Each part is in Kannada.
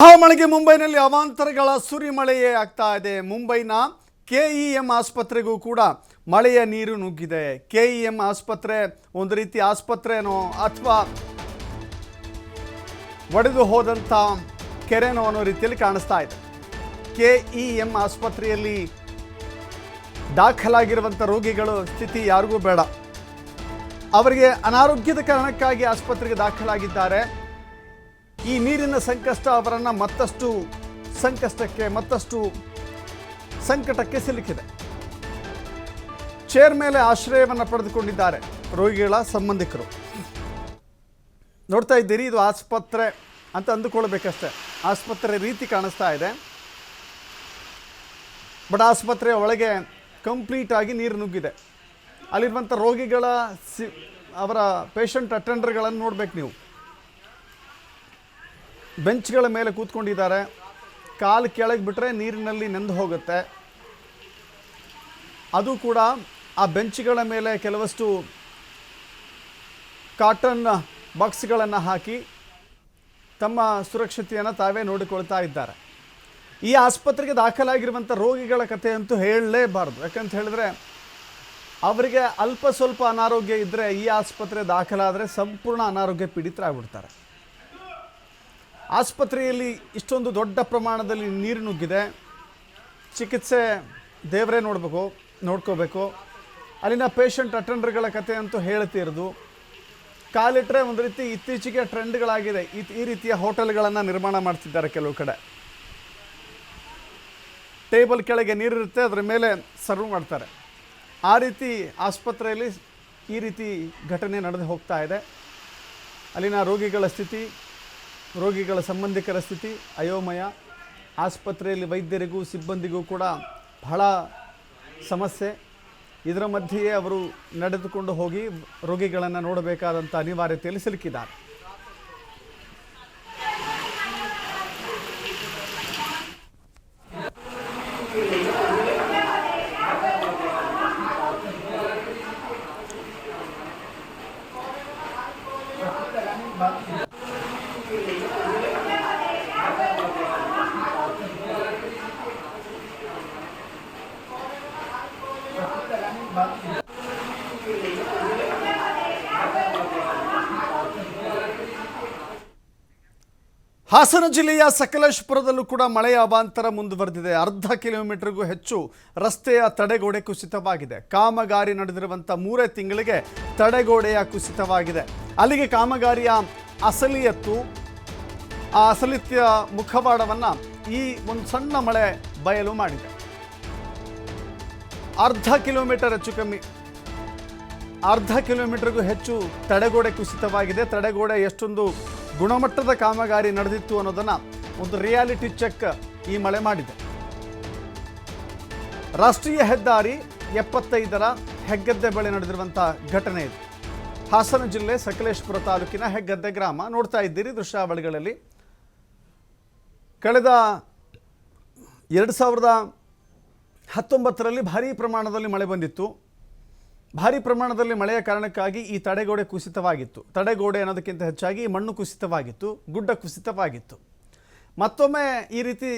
ಮಹಾಮಳೆಗೆ ಮುಂಬೈನಲ್ಲಿ ಅವಾಂತರಗಳ ಸುರಿಮಳೆಯೇ ಆಗ್ತಾ ಇದೆ. ಮುಂಬೈನ ಕೆಇಎಂ ಆಸ್ಪತ್ರೆಗೂ ಕೂಡ ಮಳೆಯ ನೀರು ನುಗ್ಗಿದೆ. ಕೆಇಎಂ ಆಸ್ಪತ್ರೆ ಒಂದು ರೀತಿ ಆಸ್ಪತ್ರೆನೋ ಅಥವಾ ಒಡೆದು ಹೋದಂಥ ಕೆರೆನೋ ಅನ್ನೋ ರೀತಿಯಲ್ಲಿ ಕಾಣಿಸ್ತಾ ಇದೆ. ಕೆಇಎಂ ಆಸ್ಪತ್ರೆಯಲ್ಲಿ ದಾಖಲಾಗಿರುವಂಥ ರೋಗಿಗಳು ಸ್ಥಿತಿ ಯಾರಿಗೂ ಬೇಡ. ಅವರಿಗೆ ಅನಾರೋಗ್ಯದ ಕಾರಣಕ್ಕಾಗಿ ಆಸ್ಪತ್ರೆಗೆ ದಾಖಲಾಗಿದ್ದಾರೆ. ಈ ನೀರಿನ ಸಂಕಷ್ಟ ಅವರನ್ನು ಮತ್ತಷ್ಟು ಸಂಕಟಕ್ಕೆ ಸಿಲುಕಿದೆ. ಚೇರ್ ಮೇಲೆ ಆಶ್ರಯವನ್ನು ಪಡೆದುಕೊಂಡಿದ್ದಾರೆ ರೋಗಿಗಳ ಸಂಬಂಧಿಕರು. ನೋಡ್ತಾ ಇದ್ದೀರಿ, ಇದು ಆಸ್ಪತ್ರೆ ಅಂತ ಅಂದುಕೊಳ್ಬೇಕಷ್ಟೇ. ಆಸ್ಪತ್ರೆ ರೀತಿ ಕಾಣಿಸ್ತಾ ಇದೆ, ಬಟ್ ಆಸ್ಪತ್ರೆಯ ಒಳಗೆ ಕಂಪ್ಲೀಟ್ ಆಗಿ ನೀರು ನುಗ್ಗಿದೆ. ಅಲ್ಲಿರುವಂಥ ರೋಗಿಗಳ ಅವರ ಪೇಷಂಟ್ ಅಟೆಂಡರ್ಗಳನ್ನು ನೋಡ್ಬೇಕು ನೀವು. ಬೆಂಚ್ಗಳ ಮೇಲೆ ಕೂತ್ಕೊಂಡಿದ್ದಾರೆ. ಕಾಲು ಕೆಳಗೆ ಬಿಟ್ಟರೆ ನೀರಿನಲ್ಲಿ ನೆಂದು ಹೋಗುತ್ತೆ. ಅದು ಕೂಡ ಆ ಬೆಂಚ್ಗಳ ಮೇಲೆ ಕೆಲವಷ್ಟು ಕಾಟನ್ ಬಾಕ್ಸ್ಗಳನ್ನು ಹಾಕಿ ತಮ್ಮ ಸುರಕ್ಷತೆಯನ್ನು ತಾವೇ ನೋಡಿಕೊಳ್ತಾ ಇದ್ದಾರೆ. ಈ ಆಸ್ಪತ್ರೆಗೆ ದಾಖಲಾಗಿರುವಂಥ ರೋಗಿಗಳ ಕಥೆಯಂತೂ ಹೇಳಲೇಬಾರ್ದು. ಯಾಕಂತ ಹೇಳಿದ್ರೆ ಅವರಿಗೆ ಅಲ್ಪ ಸ್ವಲ್ಪ ಅನಾರೋಗ್ಯ ಇದ್ದರೆ ಈ ಆಸ್ಪತ್ರೆ ದಾಖಲಾದರೆ ಸಂಪೂರ್ಣ ಅನಾರೋಗ್ಯ ಪೀಡಿತರಾಗ್ಬಿಡ್ತಾರೆ. ಆಸ್ಪತ್ರೆಯಲ್ಲಿ ಇಷ್ಟೊಂದು ದೊಡ್ಡ ಪ್ರಮಾಣದಲ್ಲಿ ನೀರು ನುಗ್ಗಿದೆ. ಚಿಕಿತ್ಸೆ ದೇವರೇ ನೋಡ್ಕೋಬೇಕು. ಅಲ್ಲಿನ ಪೇಷಂಟ್ ಅಟೆಂಡರ್ಗಳ ಕಥೆ ಅಂತೂ ಹೇಳ್ತಿರೋದು. ಕಾಲಿಟ್ಟರೆ ಒಂದು ರೀತಿ ಇತ್ತೀಚೆಗೆ ಟ್ರೆಂಡ್ಗಳಾಗಿದೆ. ಈ ರೀತಿಯ ಹೋಟೆಲ್ಗಳನ್ನು ನಿರ್ಮಾಣ ಮಾಡ್ತಿದ್ದಾರೆ ಕೆಲವು ಕಡೆ. ಟೇಬಲ್ ಕೆಳಗೆ ನೀರಿರುತ್ತೆ, ಅದರ ಮೇಲೆ ಸರ್ವ್ ಮಾಡ್ತಾರೆ. ಆ ರೀತಿ ಆಸ್ಪತ್ರೆಯಲ್ಲಿ ಈ ರೀತಿ ಘಟನೆ ನಡೆದು ಹೋಗ್ತಾ ಇದೆ. ಅಲ್ಲಿನ ರೋಗಿಗಳ ಸಂಬಂಧಿಕರ ಸ್ಥಿತಿ ಅಯೋಮಯ. ಆಸ್ಪತ್ರೆಯಲ್ಲಿ ವೈದ್ಯರಿಗೂ ಸಿಬ್ಬಂದಿಗೂ ಕೂಡ ಬಹಳ ಸಮಸ್ಯೆ. ಇದರ ಮಧ್ಯೆಯೇ ಅವರು ನಡೆದುಕೊಂಡು ಹೋಗಿ ರೋಗಿಗಳನ್ನು ನೋಡಬೇಕಾದಂಥ ಅನಿವಾರ್ಯತೆಯಲ್ಲಿ ಸಿಲುಕಿದ್ದಾರೆ. ಹಾಸನ ಜಿಲ್ಲೆಯ ಸಕಲೇಶಪುರದಲ್ಲೂ ಕೂಡ ಮಳೆಯ ಅವಾಂತರ ಮುಂದುವರೆದಿದೆ. ಅರ್ಧ ಕಿಲೋಮೀಟರ್ಗೂ ಹೆಚ್ಚು ರಸ್ತೆಯ ತಡೆಗೋಡೆ ಕುಸಿತವಾಗಿದೆ. ಕಾಮಗಾರಿ ನಡೆದಿರುವಂಥ 3 ತಿಂಗಳಿಗೆ ತಡೆಗೋಡೆಯ ಕುಸಿತವಾಗಿದೆ. ಅಲ್ಲಿಗೆ ಕಾಮಗಾರಿಯ ಆ ಅಸಲಿತ್ಯ ಮುಖವಾಡವನ್ನು ಈ ಒಂದು ಸಣ್ಣ ಮಳೆ ಬಯಲು ಮಾಡಿದೆ. ಅರ್ಧ ಕಿಲೋಮೀಟರ್ಗೂ ಹೆಚ್ಚು ತಡೆಗೋಡೆ ಕುಸಿತವಾಗಿದೆ. ತಡೆಗೋಡೆ ಎಷ್ಟೊಂದು ಗುಣಮಟ್ಟದ ಕಾಮಗಾರಿ ನಡೆದಿತ್ತು ಅನ್ನೋದನ್ನು ಒಂದು ರಿಯಾಲಿಟಿ ಚೆಕ್ ಈ ಮಳೆ ಮಾಡಿದೆ. ರಾಷ್ಟ್ರೀಯ ಹೆದ್ದಾರಿ 75ರ ಹೆಗ್ಗದ್ದೆ ಬಳಿ ನಡೆದಿರುವಂಥ ಘಟನೆ ಇದು. ಹಾಸನ ಜಿಲ್ಲೆ ಸಕಲೇಶಪುರ ತಾಲೂಕಿನ ಹೆಗ್ಗದ್ದೆ ಗ್ರಾಮ ನೋಡ್ತಾ ಇದ್ದೀರಿ ದೃಶ್ಯಾವಳಿಗಳಲ್ಲಿ. ಕಳೆದ 2019ರಲ್ಲಿ ಭಾರೀ ಪ್ರಮಾಣದಲ್ಲಿ ಮಳೆ ಬಂದಿತ್ತು. ಭಾರೀ ಪ್ರಮಾಣದಲ್ಲಿ ಮಳೆಯ ಕಾರಣಕ್ಕಾಗಿ ಈ ತಡೆಗೋಡೆ ಕುಸಿತವಾಗಿತ್ತು. ತಡೆಗೋಡೆ ಅನ್ನೋದಕ್ಕಿಂತ ಹೆಚ್ಚಾಗಿ ಮಣ್ಣು ಕುಸಿತವಾಗಿತ್ತು, ಗುಡ್ಡ ಕುಸಿತವಾಗಿತ್ತು. ಮತ್ತೊಮ್ಮೆ ಈ ರೀತಿ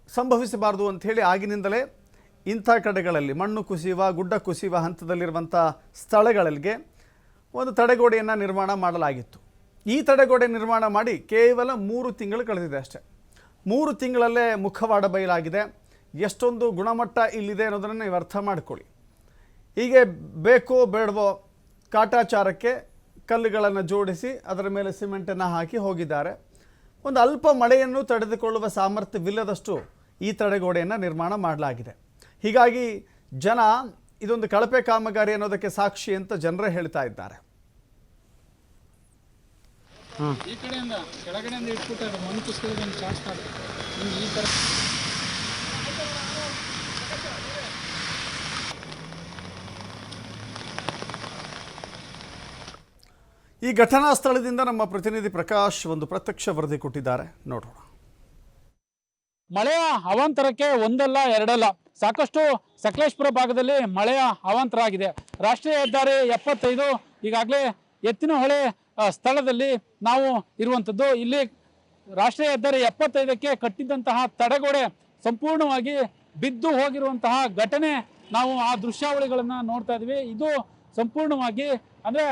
ಸಂಭವಿಸಬಾರದು ಅಂಥೇಳಿ ಆಗಿನಿಂದಲೇ ಇಂಥ ಕಡೆಗಳಲ್ಲಿ ಮಣ್ಣು ಕುಸಿಯುವ, ಗುಡ್ಡ ಕುಸಿಯುವ ಹಂತದಲ್ಲಿರುವಂಥ ಸ್ಥಳಗಳಿಗೆ ಒಂದು ತಡೆಗೋಡೆಯನ್ನು ನಿರ್ಮಾಣ ಮಾಡಲಾಗಿತ್ತು. ಈ ತಡೆಗೋಡೆ ನಿರ್ಮಾಣ ಮಾಡಿ ಕೇವಲ 3 ತಿಂಗಳು ಕಳೆದಿದೆ ಅಷ್ಟೇ. 3 ತಿಂಗಳಲ್ಲೇ ಮುಖವಾಡ ಬಯಲಾಗಿದೆ. ಎಷ್ಟೊಂದು ಗುಣಮಟ್ಟ ಇಲ್ಲಿದೆ ಅನ್ನೋದನ್ನು ನೀವು ಅರ್ಥ ಮಾಡಿಕೊಳ್ಳಿ. ಹೀಗೆ ಬೇಕೋ ಬೇಡವೋ ಕಾಟಾಚಾರಕ್ಕೆ ಕಲ್ಲುಗಳನ್ನು ಜೋಡಿಸಿ ಅದರ ಮೇಲೆ ಸಿಮೆಂಟನ್ನು ಹಾಕಿ ಹೋಗಿದ್ದಾರೆ. ಒಂದು ಅಲ್ಪ ಮಳೆಯನ್ನು ತಡೆದುಕೊಳ್ಳುವ ಸಾಮರ್ಥ್ಯವಿಲ್ಲದಷ್ಟು ಈ ತಡೆಗೋಡೆಯನ್ನು ನಿರ್ಮಾಣ ಮಾಡಲಾಗಿದೆ. ಹೀಗಾಗಿ ಜನ ಇದೊಂದು ಕಳಪೆ ಕಾಮಗಾರಿ ಅನ್ನೋದಕ್ಕೆ ಸಾಕ್ಷಿ ಅಂತ ಜನರೇ ಹೇಳ್ತಾ ಇದ್ದಾರೆ. ಈ ಕಡೆಯಿಂದ ಕೆಳಗಡೆಯಿಂದ ಇಟ್ಬಿಟ್ಟು ಮಣ್ಣು ಕುಸಿಯೋದನ್ನು ಚಾಸ್ತಾರೆ. ಈ ಥರ ಈ ಘಟನಾ ಸ್ಥಳದಿಂದ ನಮ್ಮ ಪ್ರತಿನಿಧಿ ಪ್ರಕಾಶ್ ಒಂದು ಪ್ರತ್ಯಕ್ಷ ವರದಿ ಕೊಟ್ಟಿದ್ದಾರೆ, ನೋಡೋಣ. ಮಳೆಯ ಅವಾಂತರಕ್ಕೆ ಒಂದಲ್ಲ ಎರಡಲ್ಲ, ಸಾಕಷ್ಟು ಸಕಲೇಶಪುರ ಭಾಗದಲ್ಲಿ ಮಳೆಯ ಅವಾಂತರ ಆಗಿದೆ. ರಾಷ್ಟ್ರೀಯ ಹೆದ್ದಾರಿ 75 ಈಗಾಗಲೇ ಎತ್ತಿನಹೊಳೆ ಸ್ಥಳದಲ್ಲಿ ನಾವು ಇರುವಂಥದ್ದು. ಇಲ್ಲಿ ರಾಷ್ಟ್ರೀಯ ಹೆದ್ದಾರಿ 75ಕ್ಕೆ ಕಟ್ಟಿದ್ದಂತಹ ತಡೆಗೋಡೆ ಸಂಪೂರ್ಣವಾಗಿ ಬಿದ್ದು ಹೋಗಿರುವಂತಹ ಘಟನೆ ನಾವು ಆ ದೃಶ್ಯಾವಳಿಗಳನ್ನ ನೋಡ್ತಾ ಇದ್ವಿ. ಇದು ಸಂಪೂರ್ಣವಾಗಿ ಅಂದ್ರೆ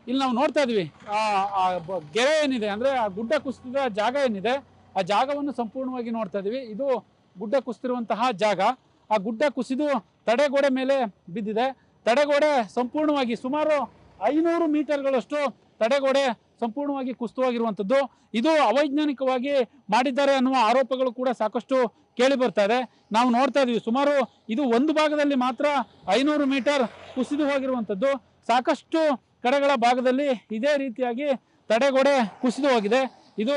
ಇಲ್ಲಿ ನಾವು ನೋಡ್ತಾ ಇದ್ವಿ ಗೆರೆ ಏನಿದೆ ಅಂದ್ರೆ ಆ ಗುಡ್ಡ ಕುಸಿದ ಜಾಗ ಏನಿದೆ ಆ ಜಾಗವನ್ನು ಸಂಪೂರ್ಣವಾಗಿ ನೋಡ್ತಾ ಇದ್ವಿ. ಇದು ಗುಡ್ಡ ಕುಸಿದಿರುವಂತಹ ಜಾಗ. ಆ ಗುಡ್ಡ ಕುಸಿದು ತಡೆಗೋಡೆ ಮೇಲೆ ಬಿದ್ದಿದೆ. ತಡೆಗೋಡೆ ಸಂಪೂರ್ಣವಾಗಿ ಸುಮಾರು 500 ಮೀಟರ್ಗಳಷ್ಟು ತಡೆಗೋಡೆ ಸಂಪೂರ್ಣವಾಗಿ ಕುಸಿತವಾಗಿರುವಂಥದ್ದು. ಇದು ಅವೈಜ್ಞಾನಿಕವಾಗಿ ಮಾಡಿದ್ದಾರೆ ಅನ್ನುವ ಆರೋಪಗಳು ಕೂಡ ಸಾಕಷ್ಟು ಕೇಳಿ ಬರ್ತಾ ಇದೆ. ನಾವು ನೋಡ್ತಾ ಇದೀವಿ ಸುಮಾರು ಇದು ಒಂದು ಭಾಗದಲ್ಲಿ ಮಾತ್ರ 500 ಮೀಟರ್ ಕುಸಿದು ಹೋಗಿರುವಂಥದ್ದು. ಸಾಕಷ್ಟು ಕಡೆಗಳ ಭಾಗದಲ್ಲಿ ಇದೇ ರೀತಿಯಾಗಿ ತಡೆಗೋಡೆ ಕುಸಿದು ಹೋಗಿದೆ. ಇದು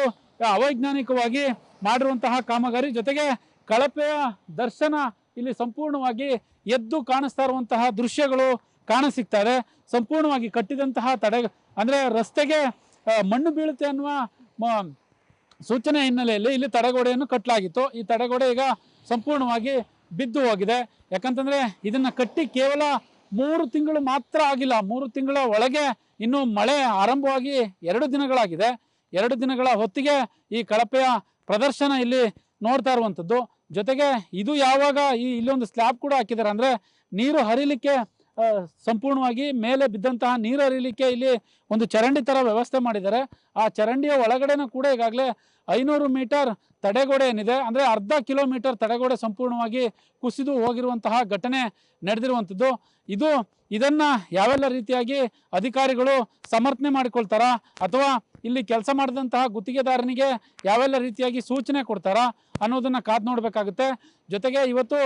ಅವೈಜ್ಞಾನಿಕವಾಗಿ ಮಾಡಿರುವಂತಹ ಕಾಮಗಾರಿ. ಜೊತೆಗೆ ಕಳಪೆಯ ದರ್ಶನ ಇಲ್ಲಿ ಸಂಪೂರ್ಣವಾಗಿ ಎದ್ದು ಕಾಣಿಸ್ತಾ ಇರುವಂತಹ ದೃಶ್ಯಗಳು ಕಾಣಸಿಗ್ತಾ ಇದೆ. ಸಂಪೂರ್ಣವಾಗಿ ಕಟ್ಟಿದಂತಹ ಅಂದ್ರೆ ರಸ್ತೆಗೆ ಮಣ್ಣು ಬೀಳುತ್ತೆ ಅನ್ನುವ ಸೂಚನೆ ಹಿನ್ನೆಲೆಯಲ್ಲಿ ಇಲ್ಲಿ ತಡೆಗೋಡೆಯನ್ನು ಕಟ್ಟಲಾಗಿತ್ತು. ಈ ತಡೆಗೋಡೆ ಈಗ ಸಂಪೂರ್ಣವಾಗಿ ಬಿದ್ದು ಹೋಗಿದೆ. ಯಾಕಂತಂದ್ರೆ ಇದನ್ನ ಕಟ್ಟಿ ಕೇವಲ 3 ತಿಂಗಳು ಮಾತ್ರ ಆಗಿಲ್ಲ. 3 ತಿಂಗಳ ಒಳಗೆ ಇನ್ನು ಮಳೆ ಆರಂಭವಾಗಿ 2 ದಿನಗಳಾಗಿದೆ. 2 ದಿನಗಳ ಹೊತ್ತಿಗೆ ಈ ಕಳಪೆಯ ಪ್ರದರ್ಶನ ಇಲ್ಲಿ ನೋಡ್ತಾ ಇರುವಂಥದ್ದು. ಜೊತೆಗೆ ಇದು ಯಾವಾಗ ಇಲ್ಲೊಂದು ಸ್ಲ್ಯಾಬ್ ಕೂಡ ಹಾಕಿದ್ದಾರೆ, ಅಂದ್ರೆ ನೀರು ಹರಿಲಿಕ್ಕೆ ಸಂಪೂರ್ಣವಾಗಿ ಮೇಲೆ ಬಿದ್ದಂತಹ ನೀರು ಹರಿಲಿಕ್ಕೆ ಇಲ್ಲಿ ಒಂದು ಚರಂಡಿ ತರ ವ್ಯವಸ್ಥೆ ಮಾಡಿದ್ದಾರೆ. ಆ ಚರಂಡಿಯ ಒಳಗಡೆನೂ ಕೂಡ ಈಗಾಗಲೇ 500 ಮೀಟರ್ ತಡೆಗೋಡೆ ಏನಿದೆ ಅಂದ್ರೆ ಅರ್ಧ ಕಿಲೋಮೀಟರ್ ತಡೆಗೋಡೆ ಸಂಪೂರ್ಣವಾಗಿ ಕುಸಿದು ಹೋಗಿರುವಂತಹ ಘಟನೆ ನಡೆದಿರುವಂಥದ್ದು. ಇದನ್ನ ಯಾವೆಲ್ಲ ರೀತಿಯಾಗಿ ಅಧಿಕಾರಿಗಳು ಸಮರ್ಥನೆ ಮಾಡಿಕೊಳ್ತಾರ ಅಥವಾ ಇಲ್ಲಿ ಕೆಲಸ ಮಾಡಿದಂತಹ ಗುತ್ತಿಗೆದಾರನಿಗೆ ಯಾವೆಲ್ಲ ರೀತಿಯಾಗಿ ಸೂಚನೆ ಕೊಡ್ತಾರ ಅನ್ನೋದನ್ನ ಕಾದು ನೋಡ್ಬೇಕಾಗುತ್ತೆ. ಜೊತೆಗೆ ಇವತ್ತು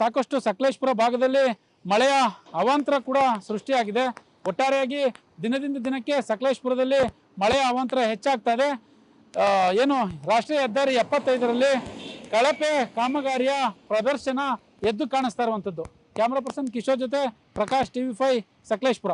ಸಾಕಷ್ಟು ಸಕಲೇಶಪುರ ಭಾಗದಲ್ಲಿ ಮಳೆಯ ಅವಾಂತರ ಕೂಡ ಸೃಷ್ಟಿಯಾಗಿದೆ. ಒಟ್ಟಾರೆಯಾಗಿ ದಿನದಿಂದ ದಿನಕ್ಕೆ ಸಕಲೇಶಪುರದಲ್ಲಿ ಮಳೆಯ ಅವಾಂತರ ಹೆಚ್ಚಾಗ್ತಾ ಇದೆ. ಏನು ರಾಷ್ಟ್ರೀಯ ಹೆದ್ದಾರಿ 75ರಲ್ಲಿ ಕಳಪೆ ಕಾಮಗಾರಿಯ ಪ್ರದರ್ಶನ ಎದ್ದು ಕಾಣಿಸ್ತಾ ಇರುವಂಥದ್ದು. ಕ್ಯಾಮ್ರಾ ಪರ್ಸನ್ ಕಿಶೋರ್ ಜೊತೆ ಪ್ರಕಾಶ್, TV5 ಸಕಲೇಶಪುರ.